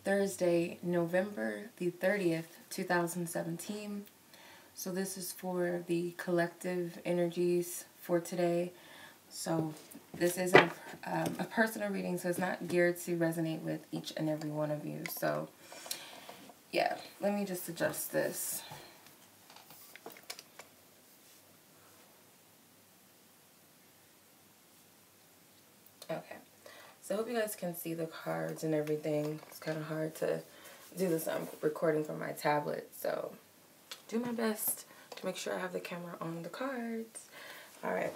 Thursday, November the 30th, 2017. So this is for the collective energies for today. So this isn't a personal reading, so it's not geared to resonate with each and every one of you. So yeah, let me just adjust this. Okay, so I hope you guys can see the cards and everything. It's kind of hard to do this. I'm recording from my tablet, so do my best to make sure I have the camera on the cards. All right.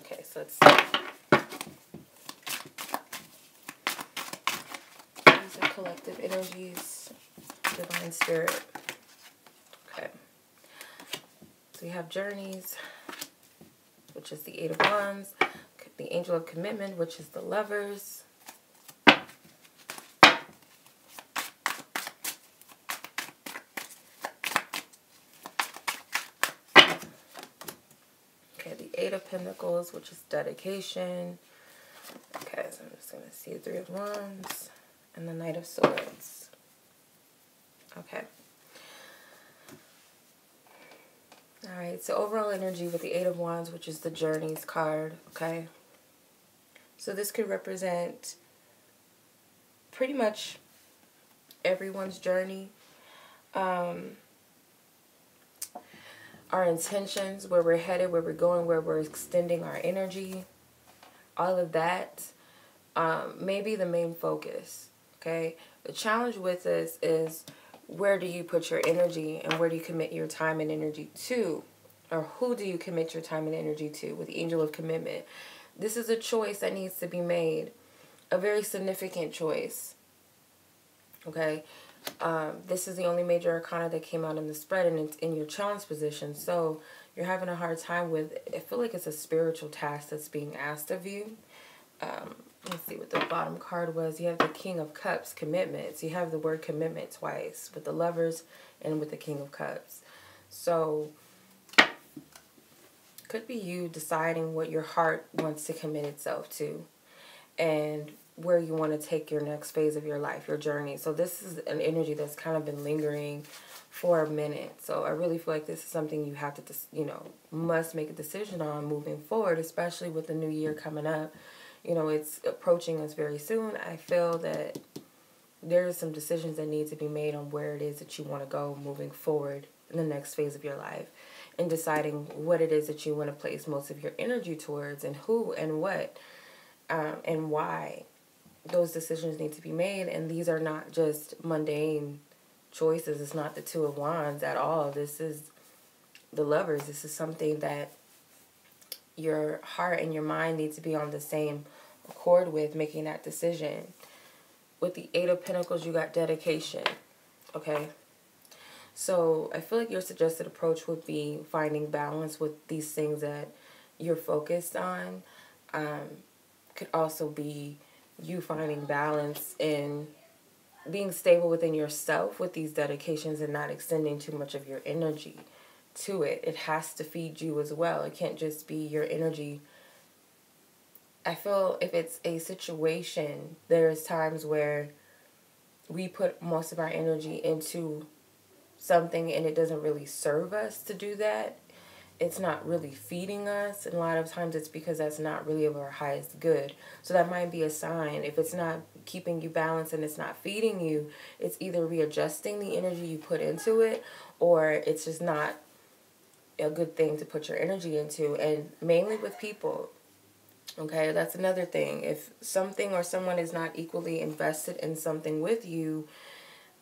Okay, so let's see. These are collective energies, divine spirit. Okay. So we have journeys, which is the Eight of Wands, the Angel of Commitment, which is the Lovers, okay, the Eight of Pentacles, which is dedication. Okay, so I'm just going to see the Three of Wands and the Knight of Swords. Okay. Alright, so overall energy with the Eight of Wands, which is the Journeys card, okay? So this could represent pretty much everyone's journey. Our intentions, where we're headed, where we're going, where we're extending our energy. All of that may be the main focus, okay? The challenge with this is, where do you put your energy and where do you commit your time and energy to? Or who do you commit your time and energy to with the Angel of Commitment? This is a choice that needs to be made. A very significant choice. Okay? This is the only major arcana that came out in the spread, and it's in your challenge position. So you're having a hard time with, I feel like it's a spiritual task that's being asked of you. Let's see what the bottom card was. You have the King of Cups, commitments. You have the word commitment twice with the Lovers and with the King of Cups. So could be you deciding what your heart wants to commit itself to and where you want to take your next phase of your life, your journey. So this is an energy that's kind of been lingering for a minute. So I really feel like this is something you have to, you know, must make a decision on moving forward, especially with the new year coming up. You know, it's approaching us very soon. I feel that there are some decisions that need to be made on where it is that you want to go moving forward in the next phase of your life, and deciding what it is that you want to place most of your energy towards, and who and what and why. Those decisions need to be made, and these are not just mundane choices. It's not the Two of Wands at all. This is the Lovers. This is something that your heart and your mind need to be on the same accord with, making that decision. With the Eight of Pentacles, you got dedication, okay? So I feel like your suggested approach would be finding balance with these things that you're focused on. Could also be you finding balance in being stable within yourself with these dedications and not extending too much of your energy to it. It has to feed you as well. It can't just be your energy. I feel if it's a situation, there's times where we put most of our energy into something and it doesn't really serve us to do that. It's not really feeding us, and a lot of times it's because that's not really of our highest good. So that might be a sign. If it's not keeping you balanced and it's not feeding you, it's either readjusting the energy you put into it, or it's just not a good thing to put your energy into. And mainly with people, okay, that's another thing. If something or someone is not equally invested in something with you,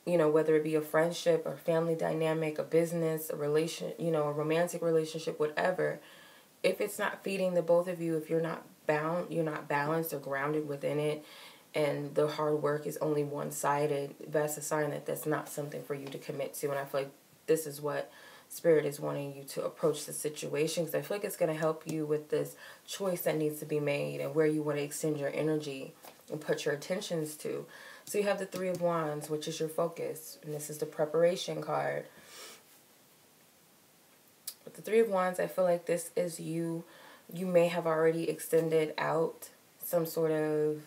you know, whether it be a friendship or family dynamic, a business, a relation, you know, a romantic relationship, whatever, if it's not feeding the both of you, if you're not balanced or grounded within it, and the hard work is only one-sided, that's a sign that that's not something for you to commit to. And I feel like this is what Spirit is wanting you to approach the situation, because I feel like it's going to help you with this choice that needs to be made and where you want to extend your energy and put your attentions to. So you have the Three of Wands, which is your focus, and this is the preparation card. With the Three of Wands, I feel like this is you. You may have already extended out some sort of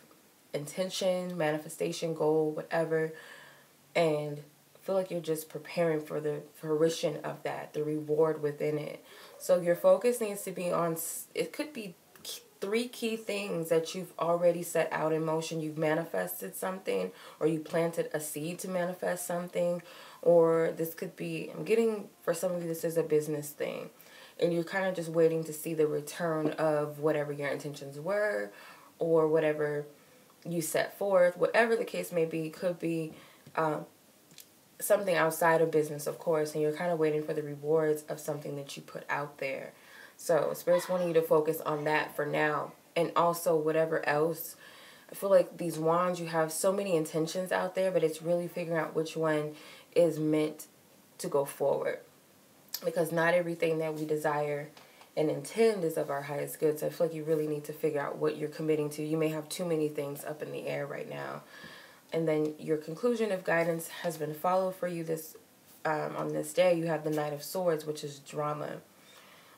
intention, manifestation, goal, whatever, and feel like you're just preparing for the fruition of that, the reward within it. So your focus needs to be on, it could be 3 key things that you've already set out in motion. You've manifested something, or you planted a seed to manifest something, or this could be, I'm getting, for some of you, this is a business thing. And you're kind of just waiting to see the return of whatever your intentions were, or whatever you set forth. Whatever the case may be, could be something outside of business, of course, and you're kind of waiting for the rewards of something that you put out there. So Spirit's wanting you to focus on that for now. And also whatever else. I feel like these wands, you have so many intentions out there, but it's really figuring out which one is meant to go forward. Because not everything that we desire and intend is of our highest good. So I feel like you really need to figure out what you're committing to. You may have too many things up in the air right now. And then your conclusion of guidance has been followed for you this on this day. You have the Knight of Swords, which is drama.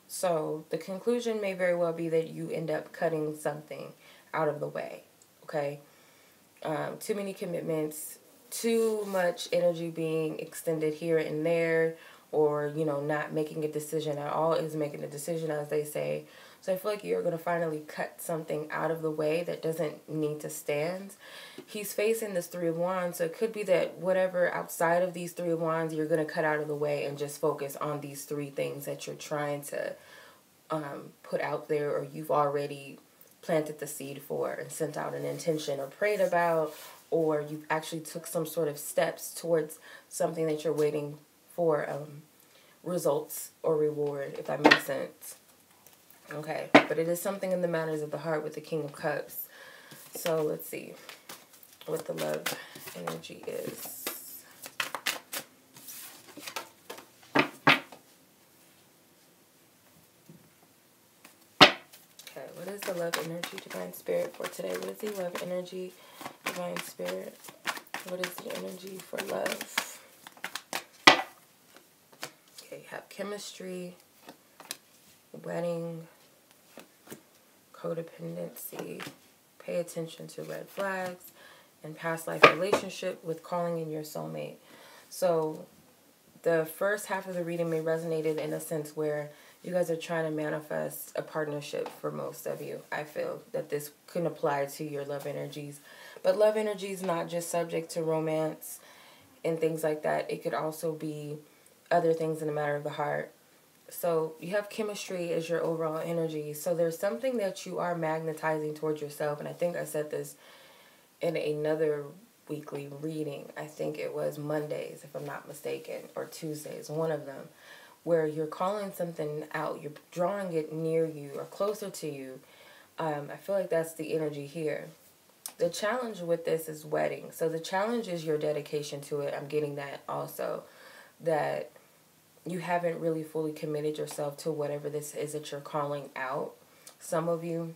So the conclusion may very well be that you end up cutting something out of the way, okay? Too many commitments, too much energy being extended here and there, or, you know, not making a decision at all is making a decision, as they say. So I feel like you're going to finally cut something out of the way that doesn't need to stand. He's facing this 3 of Wands, so it could be that whatever outside of these 3 of Wands, you're going to cut out of the way and just focus on these 3 things that you're trying to put out there, or you've already planted the seed for and sent out an intention or prayed about, or you actually took some sort of steps towards something that you're waiting for results or reward, if that makes sense. Okay, but it is something in the matters of the heart with the King of Cups. So let's see what the love energy is. Okay, what is the love energy, Divine Spirit, for today? What is the love energy, Divine Spirit? What is the energy for love? Okay, you have chemistry, wedding, codependency, pay attention to red flags, and past life relationship with calling in your soulmate. So the first half of the reading may resonate in a sense where you guys are trying to manifest a partnership for most of you. I feel that this couldn't apply to your love energies. But love energy is not just subject to romance and things like that. It could also be other things in the matter of the heart. So you have chemistry as your overall energy. So there's something that you are magnetizing towards yourself. And I think I said this in another weekly reading. I think it was Mondays, if I'm not mistaken, or Tuesdays, one of them, where you're calling something out. You're drawing it near you or closer to you. I feel like that's the energy here. The challenge with this is wedding. So the challenge is your dedication to it. I'm getting that also. That you haven't really fully committed yourself to whatever this is that you're calling out. Some of you,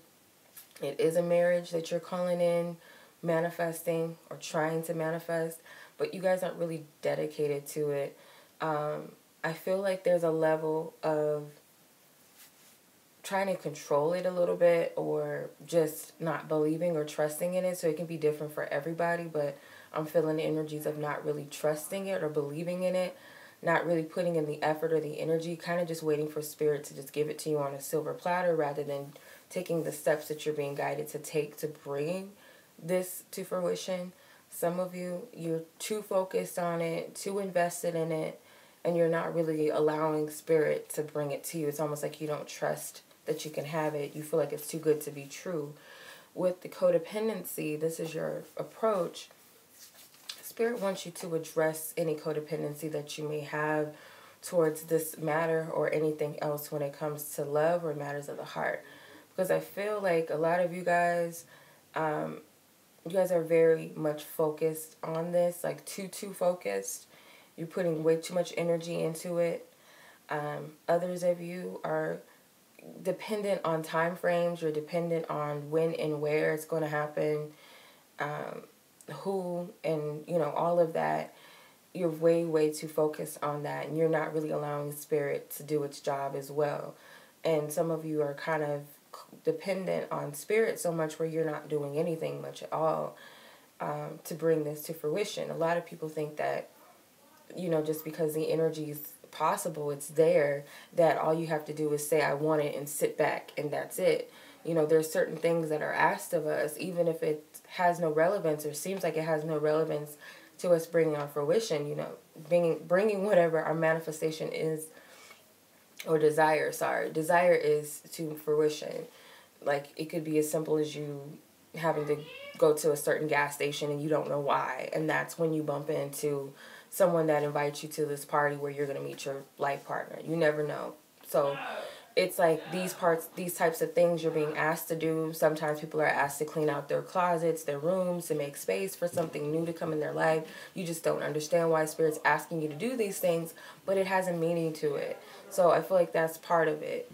it is a marriage that you're calling in, manifesting, or trying to manifest, but you guys aren't really dedicated to it. I feel like there's a level of trying to control it a little bit, or just not believing or trusting in it. So it can be different for everybody, but I'm feeling the energies of not really trusting it or believing in it. Not really putting in the effort or the energy, kind of just waiting for Spirit to just give it to you on a silver platter, rather than taking the steps that you're being guided to take to bring this to fruition. Some of you, you're too focused on it, too invested in it, and you're not really allowing Spirit to bring it to you. It's almost like you don't trust that you can have it. You feel like it's too good to be true. With the codependency, this is your approach. Spirit wants you to address any codependency that you may have towards this matter or anything else when it comes to love or matters of the heart. Because I feel like a lot of you guys are very much focused on this, like too focused. You're putting way too much energy into it. Others of you are dependent on time frames. You're dependent on when and where it's going to happen. Who, and all of that. You're way too focused on that, and you're not really allowing Spirit to do its job as well. And some of you are kind of dependent on spirit so much where you're not doing anything much at all to bring this to fruition. A lot of people think that, just because the energy is possible, it's there, that all you have to do is say, I want it, and sit back, and that's it. There's certain things that are asked of us, even if it has no relevance or seems like it has no relevance to us bringing on fruition, bringing whatever our manifestation is, or desire is to fruition. Like, it could be as simple as you having to go to a certain gas station and you don't know why, and that's when you bump into someone that invites you to this party where you're going to meet your life partner. You never know. So it's like these types of things you're being asked to do. Sometimes people are asked to clean out their closets, their rooms, to make space for something new to come in their life. You just don't understand why Spirit's asking you to do these things, but it has a meaning to it. So I feel like that's part of it.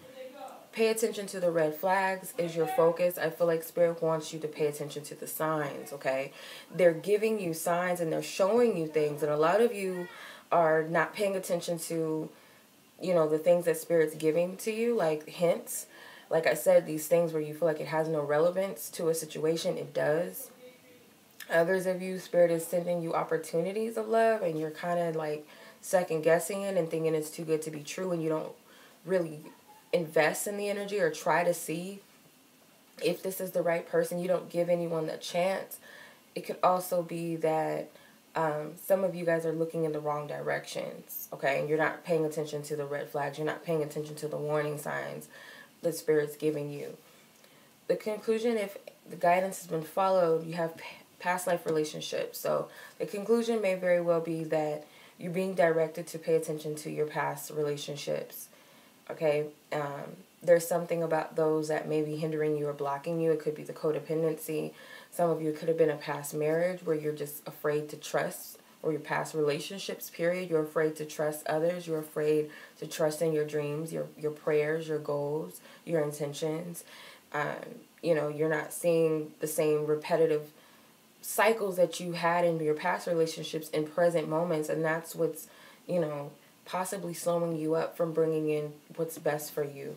Pay attention to the red flags is your focus. I feel like Spirit wants you to pay attention to the signs, okay? They're giving you signs and they're showing you things, and a lot of you are not paying attention to, the things that Spirit's giving to you, like hints. Like I said, these things where you feel like it has no relevance to a situation, it does. Others of you, Spirit is sending you opportunities of love, and you're kind of like second guessing it and thinking it's too good to be true, and you don't really invest in the energy or try to see if this is the right person. You don't give anyone a chance. It could also be that some of you guys are looking in the wrong directions, okay? And you're not paying attention to the red flags. You're not paying attention to the warning signs the Spirit's giving you. The conclusion, if the guidance has been followed, you have past life relationships. So the conclusion may very well be that you're being directed to pay attention to your past relationships. Okay, there's something about those that may be hindering you or blocking you. It could be the codependency. Some of you, could have been a past marriage where you're just afraid to trust, or your past relationships, period. You're afraid to trust others. You're afraid to trust in your dreams, your prayers, your goals, your intentions. You're not seeing the same repetitive cycles that you had in your past relationships in present moments, and that's what's, possibly slowing you up from bringing in what's best for you.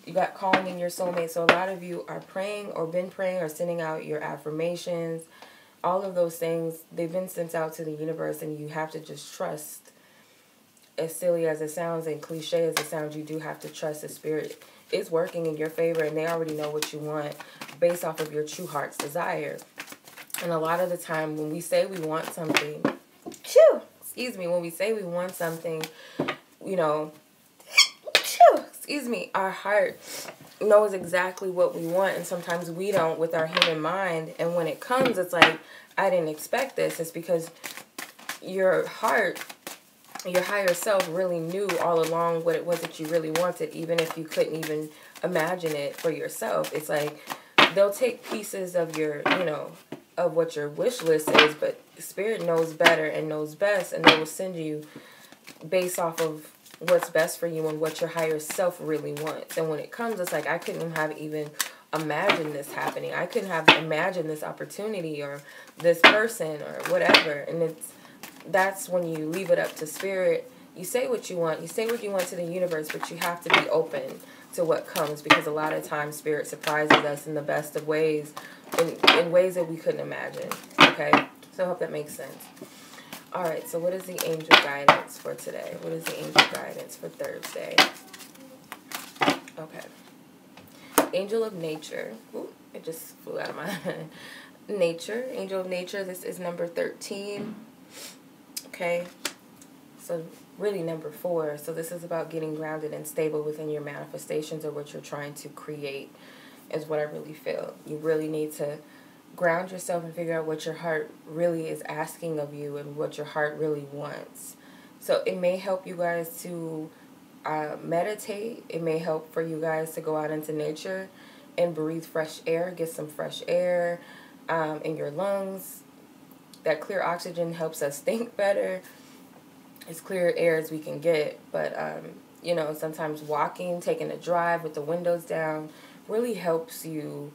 You got calling in your soulmate. So a lot of you are praying or been praying or sending out your affirmations. All of those things, they've been sent out to the universe, and you have to just trust. As silly as it sounds and cliche as it sounds, you do have to trust the Spirit is working in your favor, and they already know what you want based off of your true heart's desire. And a lot of the time when we say we want something, when we say we want something, our heart knows exactly what we want, and sometimes we don't with our human mind. And when it comes, it's like, I didn't expect this. It's because your heart, your higher self, really knew all along what it was that you really wanted, even if you couldn't even imagine it for yourself. It's like they'll take pieces of your, of what your wish list is, but Spirit knows better and knows best, and they will send you based off of what's best for you and what your higher self really wants. And when it comes, it's like, I couldn't have even imagined this happening. I couldn't have imagined this opportunity or this person or whatever. And that's when you leave it up to Spirit. You say what you want. You say what you want to the universe, but you have to be open to what comes, because a lot of times Spirit surprises us in the best of ways, in ways that we couldn't imagine. Okay? So I hope that makes sense. All right, so what is the angel guidance for today? What is the angel guidance for Thursday? Okay. Angel of Nature. Ooh, it just flew out of my head. Nature. Angel of Nature. This is number 13. Okay. So really number 4. So this is about getting grounded and stable within your manifestations, or what you're trying to create, is what I really feel. You really need to ground yourself and figure out what your heart really is asking of you and what your heart really wants. So it may help you guys to meditate. It may help for you guys to go out into nature and breathe fresh air, get some fresh air in your lungs. That clear oxygen helps us think better. As clear air as we can get. But, sometimes walking, taking a drive with the windows down really helps you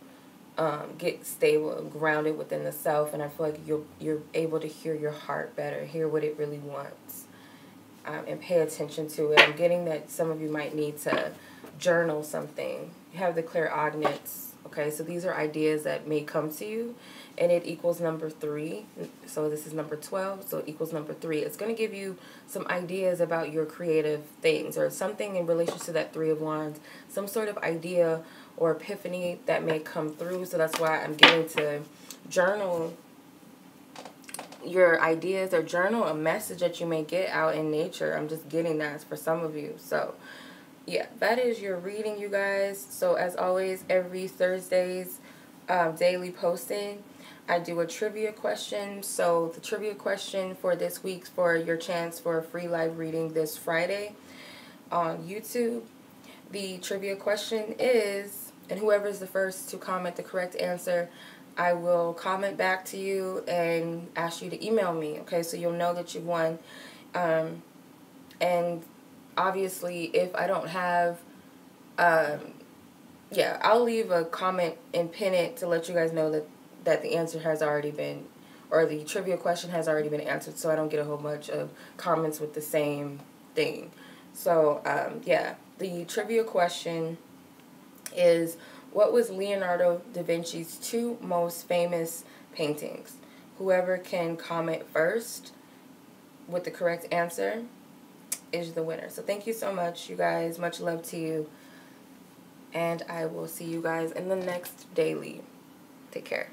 get stable and grounded within the self, and I feel like you're able to hear your heart better, hear what it really wants, and pay attention to it. I'm getting that some of you might need to journal something. You have the clairaudience. Okay, so these are ideas that may come to you, and it equals number 3. So this is number 12, so it equals number 3. It's going to give you some ideas about your creative things or something in relation to that 3 of Wands, some sort of idea or epiphany that may come through. So that's why I'm getting to journal your ideas or journal a message that you may get out in nature. I'm just getting that for some of you. So yeah, that is your reading, you guys. So as always, every Thursday's daily posting, I do a trivia question. So the trivia question for this week's for your chance for a free live reading this Friday on YouTube. The trivia question is, and whoever is the first to comment the correct answer, I will comment back to you and ask you to email me. Okay, so you'll know that you won. And obviously, if I don't have, yeah, I'll leave a comment and pin it to let you guys know that the answer has already been, or the trivia question has already been answered, so I don't get a whole bunch of comments with the same thing. So, yeah, the trivia question is, what was Leonardo da Vinci's 2 most famous paintings? Whoever can comment first with the correct answer is the winner. So thank you so much, you guys. Much love to you. And I will see you guys in the next daily. Take care.